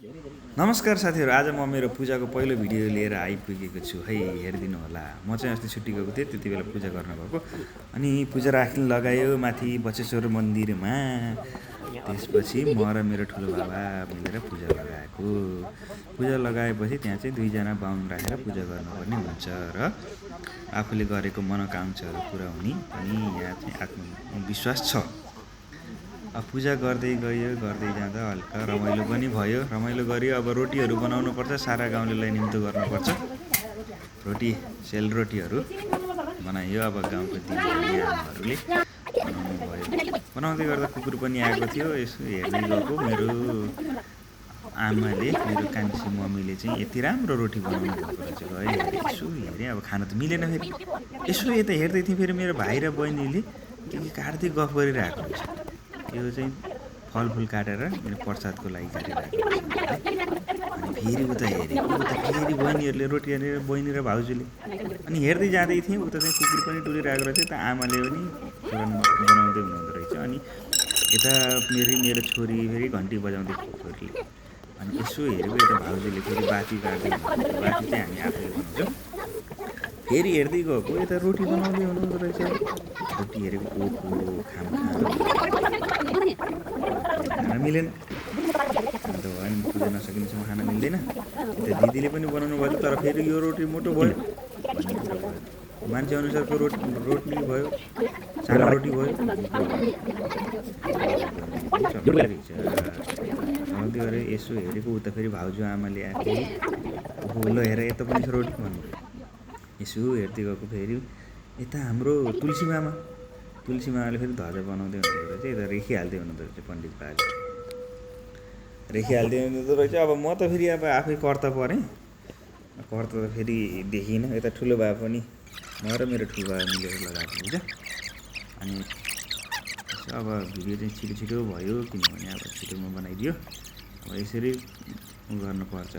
नमस्कार साथीहरू, आज म मेरो पूजाको पहिलो भिडियो लिएर आइपुगेको छु है, हेरिदिनु होला। म चाहिँ अस्ति छुट्टी गएको थिएँ, त्यति बेला पूजा गर्नुभएको। अनि पूजा राख्न लगायो माथि बचेश्वर मन्दिरमा। त्यसपछि म र मेरो ठुलो बाबा मिलेर पूजा लगाएको। पूजा लगाएपछि त्यहाँ चाहिँ दुईजना बाहुन राखेर पूजा गर्नुपर्ने हुन्छ र आफूले गरेको मनोकाङ्क्षाहरू पुरा हुने पनि यहाँ चाहिँ आत्मविश्वास छ। पूजा गर्दै गयो, गर्दै जाँदा हल्का रमाइलो पनि भयो। रमाइलो गऱ्यो। अब रोटीहरू बनाउनुपर्छ, सारा गाउँलेलाई निम्तो गर्नुपर्छ। रोटी सेलरोटीहरू बनाइयो। अब गाउँको दिदीहरूले आमाहरूले बनाउनु भयो। बनाउँदै गर्दा कुकुर पनि आएको थियो। यसो हेर्दै गएको मेरो आमाले, मेरो कान्छी मम्मीले चाहिँ यति राम्रो रोटी बनाउनु भएको रहेछ। गयो यसो हेरेँ, अब खान त मिलेन। फेरि यसो यता हेर्दै थिएँ, फेरि मेरो भाइ र बहिनीले के काट्दै गफ गरिरहेको रहेछ। यो चाहिँ फलफुल काटेर मेरो प्रसादको लागि काटिरहेको अनि फेरि उता हेरेँ, उता फेरि बहिनीहरूले रोटी हालेर बहिनी र भाउजूले। अनि हेर्दै जाँदै थिएँ, उता चाहिँ कुकुर पनि डुलिरहेको रहेछ। त आमाले पनि चुरन बनाउँदै हुनुहुँदो रहेछ। अनि यता मेरो छोरी फेरि घन्टी बजाउँदै छोरीले। अनि यसो हेरेको, यता भाउजूले फेरि बाती काट्दै हुनुहुँदो। बाती चाहिँ हामी आफूले बनाउँछौँ। फेरि हेर्दै गएको, यता रोटी बनाउँदै हुनुहुँदो रहेछ। रोटी हेरेको, ओहो खाना मिलेन। अन्त भयो नि, पूजा नसकिनेसम्म खाना मिल्दैन। त्यो दिदीले पनि बनाउनु भयो, तर फेरि यो रोटी मोटो भयो भन्ने कुरो भयो। मान्छे अनुसारको रोटी भयो, सानो रोटी भयो। बनाउँदै गरे। यसो हेरेको, उता फेरि भाउजू आमाले आएको। ओहो ल हेर, यता पनि छ रोटी भन्नु। यसो हेर्दै गएको, फेरि यता हाम्रो तुलसी मामाले फेरि ध्वजा बनाउँदै हुनुहुँदो रहेछ। यता रेखिहाल्दै हुनुहुँदो रहेछ पण्डित बाले। रेखिहाल्दै हुनुहुँदो रहेछ। अब म त फेरि अब आफै कर्ता परेँ। कर्ता त फेरि देखिनँ। यता ठुलो बा पनि, म र मेरो ठुलो बा मिलेर लगाएको हुन्छ। अनि अब भिडियो चाहिँ छिटो भयो, किनभने अब छिटोमा बनाइदियो। अब यसरी गर्नुपर्छ,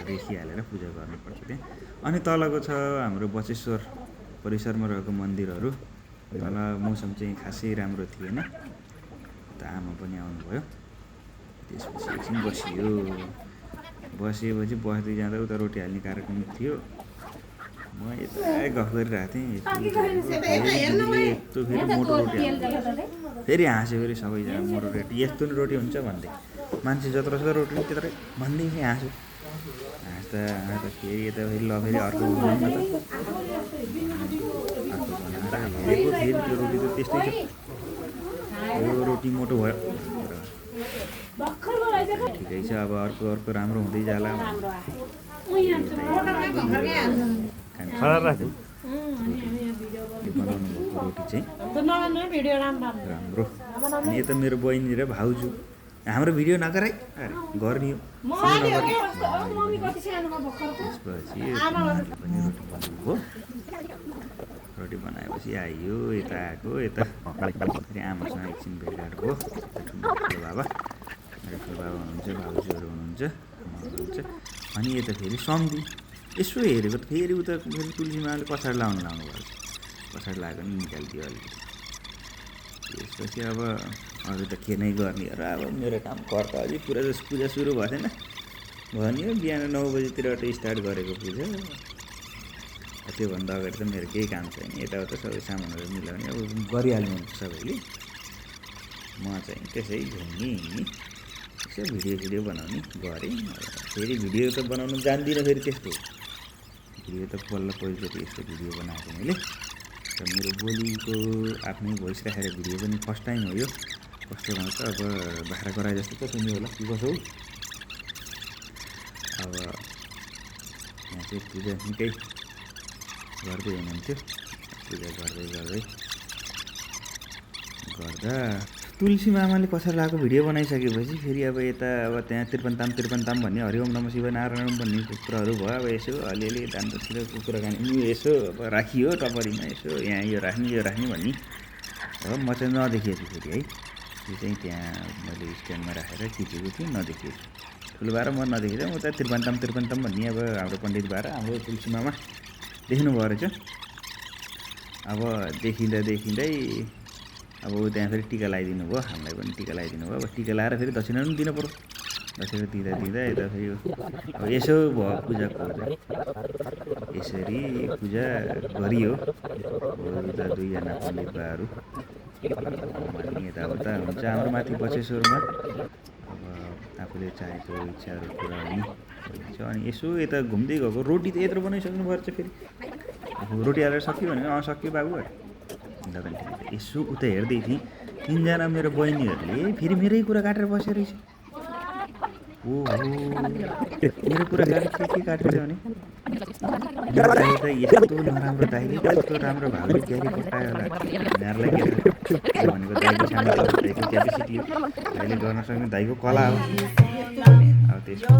रेखिहालेर पूजा गर्नुपर्छ त्यहाँ। अनि तलको छ हाम्रो बचेश्वर परिसरमा रहेको मन्दिरहरू। तल मौसम चाहिँ खासै राम्रो थिएन। त आमा पनि आउनुभयो। त्यसपछि एकछिन बसेपछि बस्दै जाँदा उता रोटी हाल्ने कार्यक्रम थियो। म यता गफ गरिरहेको थिएँ। यस्तो फेरि मोटो रोटी हाल्नु, फेरि हाँस्यो। फेरि सबैजना मोटो रोटी, यस्तो नि रोटी हुन्छ भन्दै, मान्छे जत्रो छ रोटी त्यत्रै भन्दै फेरि हाँस्यो। हाँस्दा फेरि यता फेरि फेरि अर्को बनाउँ न त। हेरेको फेरि त्यो रोटी त त्यस्तै छ। यो रोटी मोटो भयो। ठिकै छ, अब अर्को राम्रो हुँदै जाला। बनाउनु भएको रोटी चाहिँ राम्रो। अनि यता मेरो बहिनी र भाउजू, हाम्रो भिडियो नगराइ अरे गर्ने हो। त्यसपछि पनि रोटी बनाउनु हो। रोटी बनाएपछि आइयो, यता आएको। यता फेरि आमासँग एकछिन भेटघाट भयो। ठुलो बाबा, मेरो ठुलो बाबा हुनुहुन्छ, भाउजूहरू हुनुहुन्छ, आमा हुनुहुन्छ। अनि यता फेरि सम्धी। यसो हेरेको त फेरि उता फेरि तुलसीमाले पछाडि लाउनु भएको छ। पछाडि लागेको नि निकालिदियो अलिकति। त्यसपछि अब अरू त के नै गर्ने र अब मेरो काम कर्ता अझै पूजा सुरु भएको थिएन भन्यो। बिहान 9 बजीतिर स्टार्ट गरेको पूजा। त्योभन्दा अगाडि त मेरो केही काम छैन। यताउता सबै सामानहरू मिलाउने अब गरिहाल्नु हुन्छ सबैले। म चाहिँ त्यसै घुम्ने यसो भिडियो बनाउने गरेँ। फेरि भिडियो त बनाउनु जान्दिनँ। फेरि त्यस्तो भिडियो त पहिलोचोटि यस्तो भिडियो बनाएको मैले। र मेरो बोलीको आफ्नै भोइस राखेर भिडियो पनि फर्स्ट टाइम हो यो। कस्तो भन्छ अब बाख्रा कराए जस्तो त सुन्यो होला के कसो हो। अब यहाँ चाहिँ पूजा निकै गर्दै हुनुहुन्थ्यो। पूजा गर्दा तुलसी मामाले पछाडि लगाएको भिडियो बनाइसकेपछि फेरि अब यता अब त्यहाँ त्रिपन्ताम भन्ने, हरिओम नमः शिवाय नारायण भन्ने कुराहरू भयो। अब यसो अलिअलि दान दक्षिणा कुराकानी यसो अब राखियो टपरीमा। यसो यहाँ यो राख्ने भन्ने अब म चाहिँ नदेखिएछु फेरि है। यो चाहिँ त्यहाँ मैले स्ट्यान्डमा राखेर खिचेको थिएँ, नदेखिएछु। ठुलो भएर म नदेखेर उता त्रिपन्ताम भन्ने अब हाम्रो पण्डित भएर हाम्रो तुलसी मामा देख्नुभयो रहेछ। अब देखिँदै अब त्यहाँ फेरि टिका लगाइदिनु भयो। हामीलाई पनि टिका लगाइदिनु भयो। अब टिका लगाएर फेरि दक्षिणा पनि दिनु पऱ्यो। बसेर दिँदा यता फेरि अब यसो भयो पूजाको चाहिँ यसरी पूजा गरियो। उता दुईजना पण्डितबाहरू माथि यताउता हुन्छ हाम्रो माथि बचेश्वरमा। अब आफूले चाहेको इच्छाहरू पुरा हुने हुन्छ। अनि यसो यता घुम्दै गएको रोटी त यत्रो बनाइसक्नु पर्छ फेरि रोटी हालेर सक्यो भने सक्यो बाबु यसो उता हेर्दै थिएँ तिनजना मेरो बहिनीहरूले फेरि मेरै कुरा काटेर बसेर रहेछ। ओहो मेरो कुरा काटेर के काटेछ भने दाइ त यस्तो नराम्रो दाइले कस्तो राम्रो भाउले क्यारी पठायो होला यिनीहरूलाई के भनेको दाइको सानो दाइको क्यापेसिटी दाइले गर्न सक्ने दाइको कला हो। अब त्यसको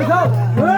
Go!